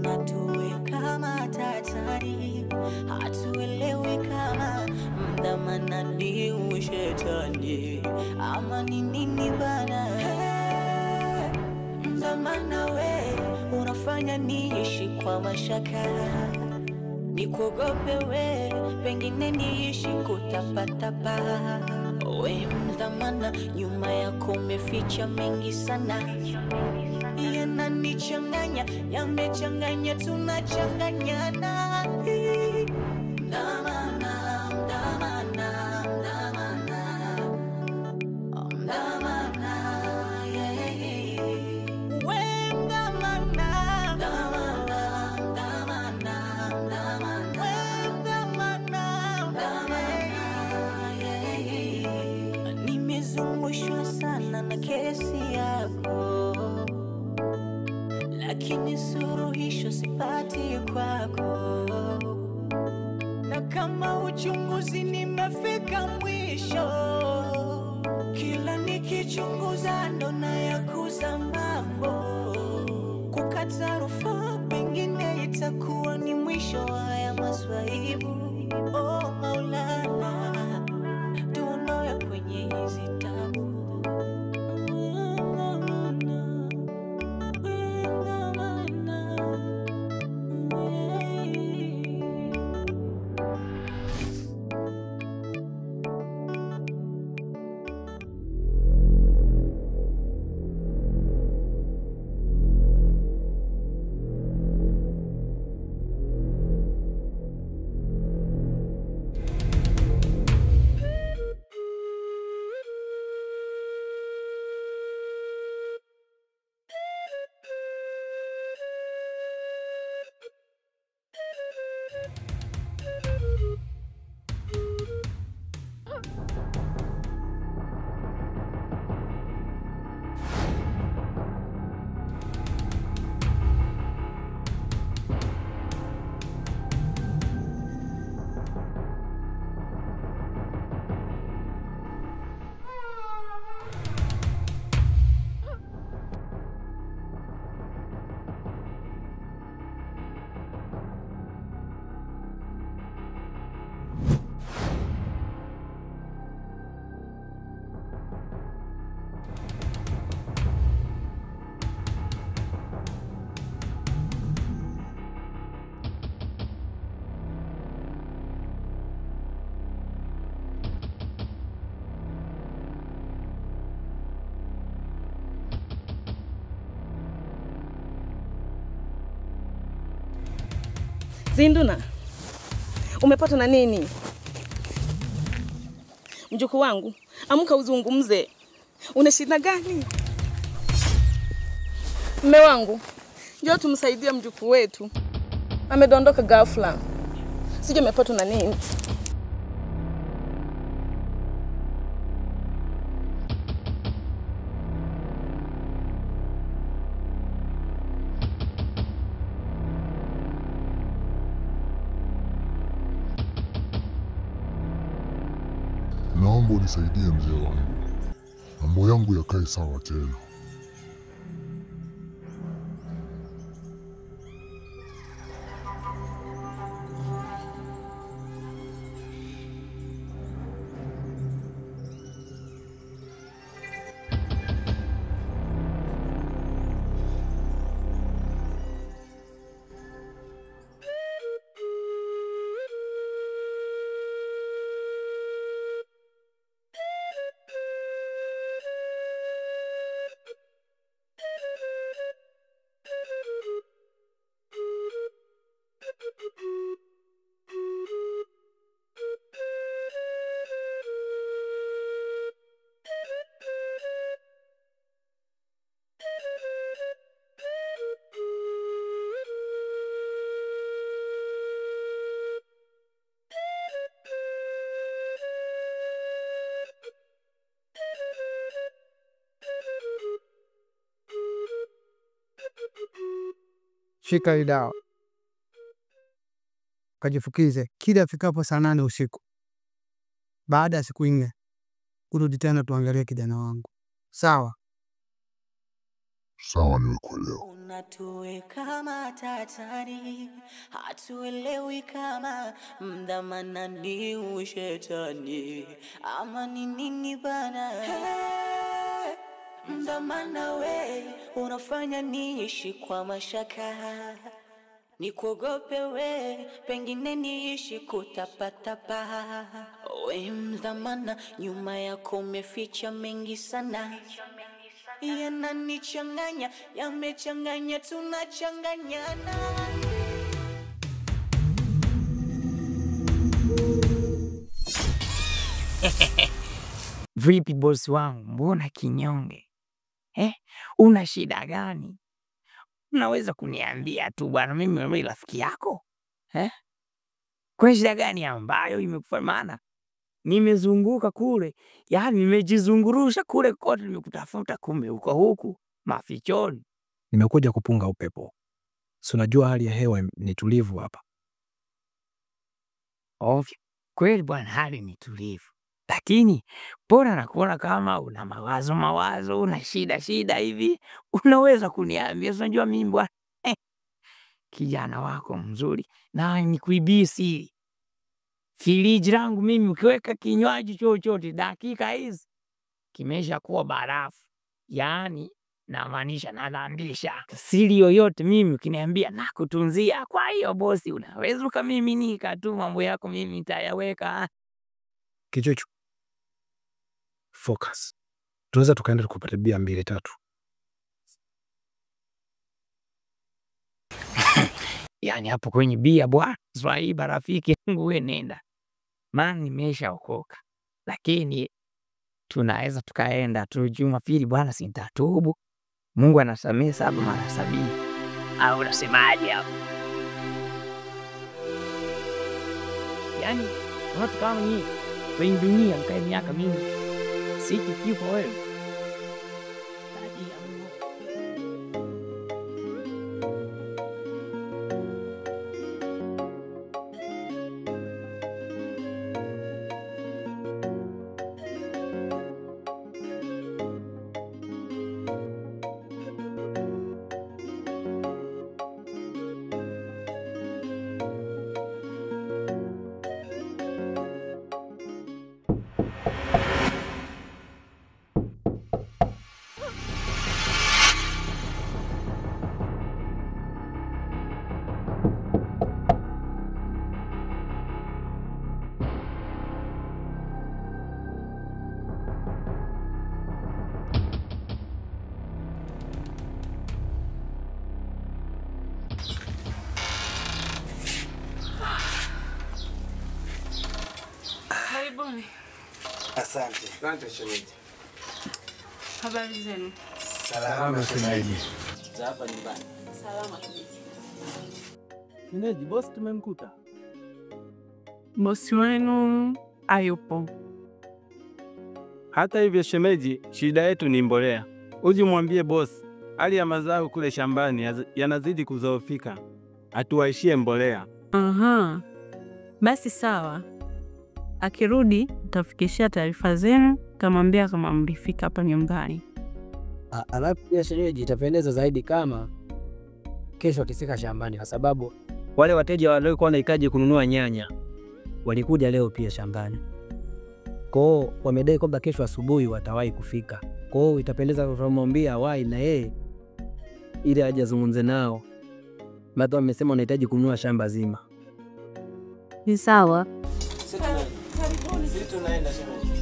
unatuweka matatani, hatuelewi kama mdhamana ni ushetani ama ni nini bana. Mdhamana we unafanya niishi kwa mashaka, nikuogope we pengine niishi kutapatapa. We mdhamana nyuma yako umeficha mengi sana, yananichanganya, yamechanganya, tunachanganyana. Mdhamana, mdhamana, mdhamana, mdhamana, yeah, yeah. We mdhamana, mdhamana, mdhamana, mdhamana, we mdhamana, mdhamana, yeah, yeah. Nimezungushwa sana na kesi yako, lakini suruhisho sipati kwako. Na kama uchunguzi nimefika mwisho, kila nikichunguza ndo nayakuza mambo. Kukata rufaa pengine itakuwa ni mwisho wa haya maswaibu. Oh Maulana, tuondoe kwenye hizi tabu. Zinduna, umepata na nini? Mjukuu wangu, amka uzungumze. Una shida gani? Mme wangu, njoo tumsaidie mjukuu wetu. Amedondoka ghafla. Sije umepata na nini? Naomba unisaidie mzee wangu, mambo yangu yakae sawa tena. Shika hii dawa kajifukize kila ifikapo saa 8 usiku. Baada ya siku 4 urudi tena tuangalie kijana wangu. Sawa? Sawa, nimekuelewa. unatuweka matatani, hatuelewi kama mdhamana ni ushetani ama ni nini bana. Hey, mdhamana we unafanya niishi kwa mashaka, nikuogope we pengine niishi kutapatapa. We mdhamana, nyuma yako umeficha mengi sana, yananichanganya, yamechanganya, tunachanganyana. Vipi bosi wangu, mbona kinyonge? Una shida gani? Unaweza kuniambia tu bwana, mimi rafiki yako. Kuna shida gani ambayo imekufanya? Maana nimezunguka kule, yani nimejizungurusha kule kote nimekutafuta, kumbe uko huku mafichoni. Nimekuja kupunga upepo. Si unajua hali ya hewa ni tulivu hapa. Ovyo. Kweli bwana, hali ni tulivu. Lakini mbona nakuona kama una mawazo, una shida hivi? Unaweza kuniambia? Unajua mimi bwana, kijana wako mzuri, na nikuibie siri. Friji langu mimi ukiweka kinywaji chochote dakika hizi kimesha kuwa barafu. Yaani namaanisha, nadhambisha siri yoyote mimi ukiniambia nakutunzia. Kwa hiyo bosi, unaweza ukamiminika tu mambo yako, mimi nitayaweka. Kichuchu, focus. Tunaweza tukaenda tukapata bia 2-3. Yaani hapo kwenye bia bwana, Swaiba rafiki yangu, wewe nenda. Maana nimeshaokoka. Lakini tunaweza tukaenda tu Jumapili bwana, sitatubu. Mungu anasamehe 7 mara 70. Au unasemaje hapo? Yaani watu kama nyinyi kwenye dunia mkae miaka mingi, siki kipo wewe. Karibuni. Asante. Asante shemeji. Habari zenu? Salama shemeji. Za hapa nyumbani. Salama kabisa. Shemeji, bosi tumemkuta. Bosi wenu hayupo. Hata hivyo shemeji, shida yetu ni mbolea. Uje mwambie bosi, hali ya mazao kule shambani yanazidi kuzoofika. Atuwaishie mbolea. Aha. Basi sawa. Akirudi utafikishia taarifa zenu, kamwambia kama mlifika hapa nyumbani. Alafu pia shemeji, itapendeza zaidi kama kesho akifika shambani, kwa sababu Wale wateja waliokuwa wanahitaji kununua nyanya walikuja leo pia shambani. Kwao wamedai kwamba kesho asubuhi watawahi kufika. Kwao itapendeza kumwambia wahi na yeye ili aje azungumze nao. Maana wamesema wanahitaji kununua shamba zima. Ni sawa. Sisi tunaenda shemeji.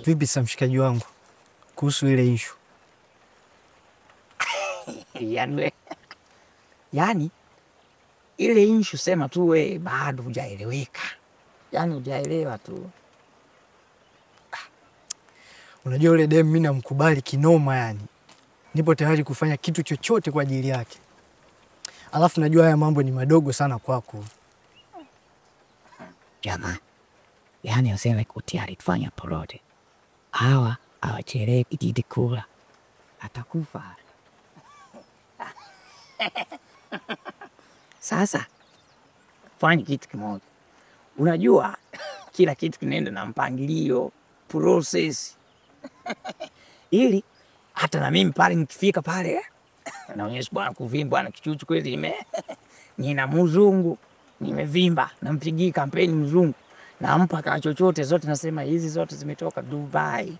Vipi sasa mshikaji wangu kuhusu ile issue? Yaani ile issue sema tu wewe bado hujaeleweka. Yaani hujaelewa tu. Unajua yule dem mimi namkubali kinoma yani. Nipo tayari kufanya kitu chochote kwa ajili yake. Alafu najua haya mambo ni madogo sana kwako. Jamani. Yaani useme kutiari tufanya porote. Hawa hawachelewi kijiti kula. Atakufa. Sasa fanya kitu kimoja. Unajua kila kitu kinaenda na mpangilio. process ili hata na mimi pale nikifika pale naonyesha bwana kuvimba bwana kichuchu kweli nina mzungu nimevimba, nampigia kampeni mzungu, nampa kama chochote, zote nasema hizi zote zimetoka Dubai.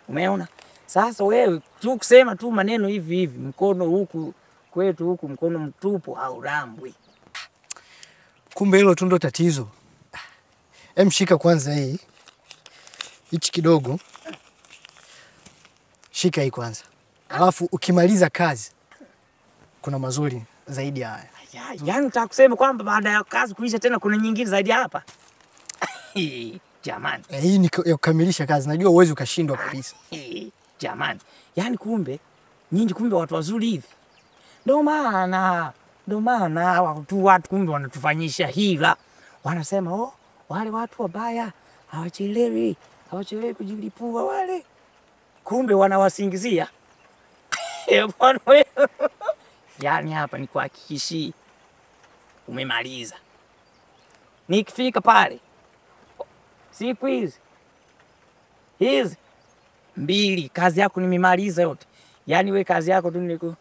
Umeona? Sasa wewe tu kusema tu maneno hivi hivi, mkono huku kwetu huku mkono mtupu haurambwi. Kumbe hilo tu ndo tatizo. Shika kwanza hii. Hichi kidogo. Shika hii kwanza. Alafu ukimaliza kazi kuna mazuri zaidi ya haya. Yaani unataka kusema kwamba baada ya kazi kuisha tena kuna nyingine zaidi hapa? Jamani. Hii ni ya kukamilisha kazi. Najua uwezi ukashindwa kabisa. Jamani. Yaani kumbe nyinyi kumbe watu wazuri hivi. Ndio maana watu kumbe wanatufanyisha hila. Wanasema wale watu wabaya hawachelewi kujilipua wale. Kumbe wanawasingizia. Bwana wewe. Yaani hapa ni kuhakikishia umemaliza. Nikifika pale siku hizi 2 kazi yako nimemaliza yote. Yaani we kazi yako tu niko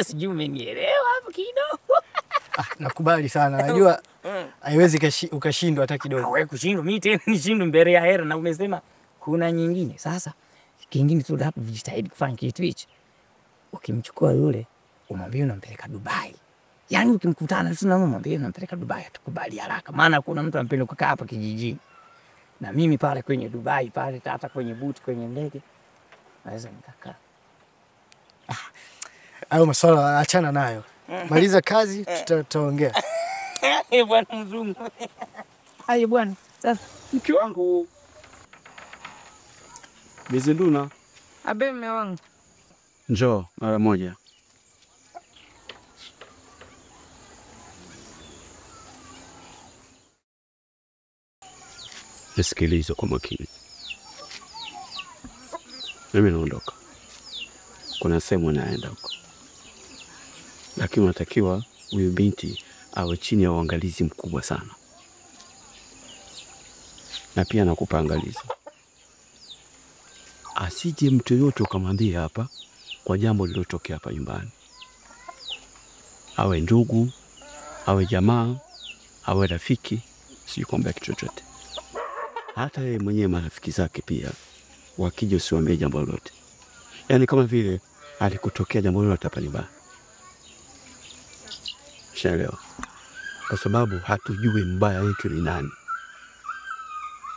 sijui umenielewa hapo kidogo. Nakubali sana. Najua haiwezi ukashindwa hata kidogo. Wewe kushindwa mimi tena nishindwe mbele ya hera, na umesema kuna nyingine. Sasa kingine tu hapo vijitahidi kufanya kitu hichi. Ukimchukua yule umwambie unampeleka Dubai. Yaani ukimkutana tu na umwambie unampeleka Dubai, atakubali haraka. Maana kuna mtu anapenda kukaa hapa kijijini. Na mimi pale kwenye Dubai pale hata kwenye buti kwenye ndege naweza nikakaa. Hayo masuala achana nayo. Maliza kazi tutaongea. Bwana mzungu. Hayo bwana. Sasa mke wangu Bizinduna. Abe mume wangu. Njoo mara moja. Nisikilize kwa makini. Mimi naondoka. Kuna sehemu naenda huko. Lakini unatakiwa huyu binti awe chini ya uangalizi mkubwa sana. Na pia nakupa angalizo. Asije mtu yote ukamwambia hapa kwa jambo lililotokea hapa nyumbani. Awe ndugu, awe jamaa, awe rafiki, sikwambia kitu chochote. Hata yeye mwenyewe marafiki zake pia wakija usiwaambie jambo lolote. Yaani kama vile alikutokea jambo lolote hapa nyumbani. Shaelewa. Kwa sababu hatujui mbaya wetu ni nani.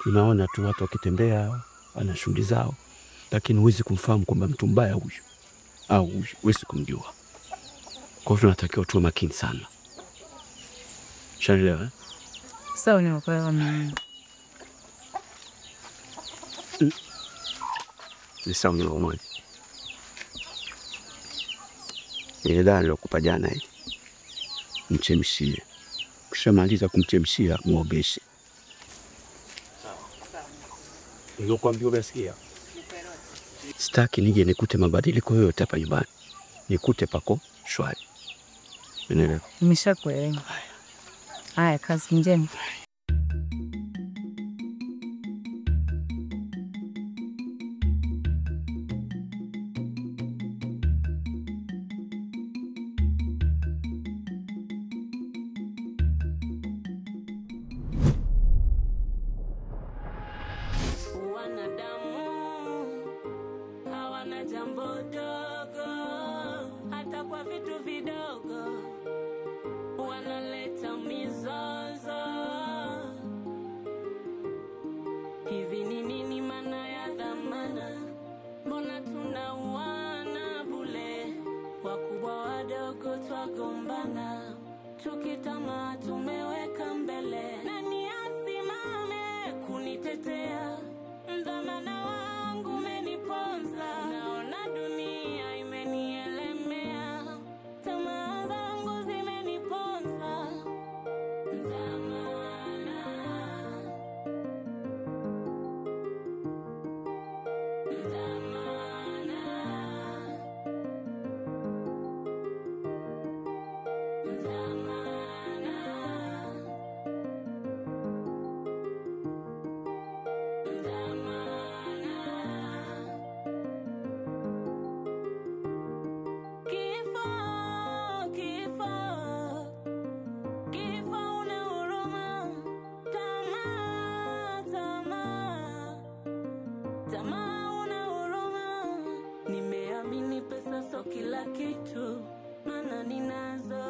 Tunaona tu watu wakitembea wana shughuli zao, lakini huwezi kumfahamu kwamba mtu mbaya huyu au huwezi kumjua. Kwa hivyo tunatakiwa tuwe makini sana. Shaelewa? Sawa, nimekuelewa mimi. Ni sawa ndio moja. Ile dawa nilokupa jana hii. Mchemshie. Ukishamaliza kumchemshia muogeshe. Nilikwambia umesikia? Sitaki nije nikute mabadiliko yoyote hapa nyumbani. Nikute pako shwari. Unaelewa? Nimeshakuelewa. Haya, kazi njema. kila kitu, maana ninazo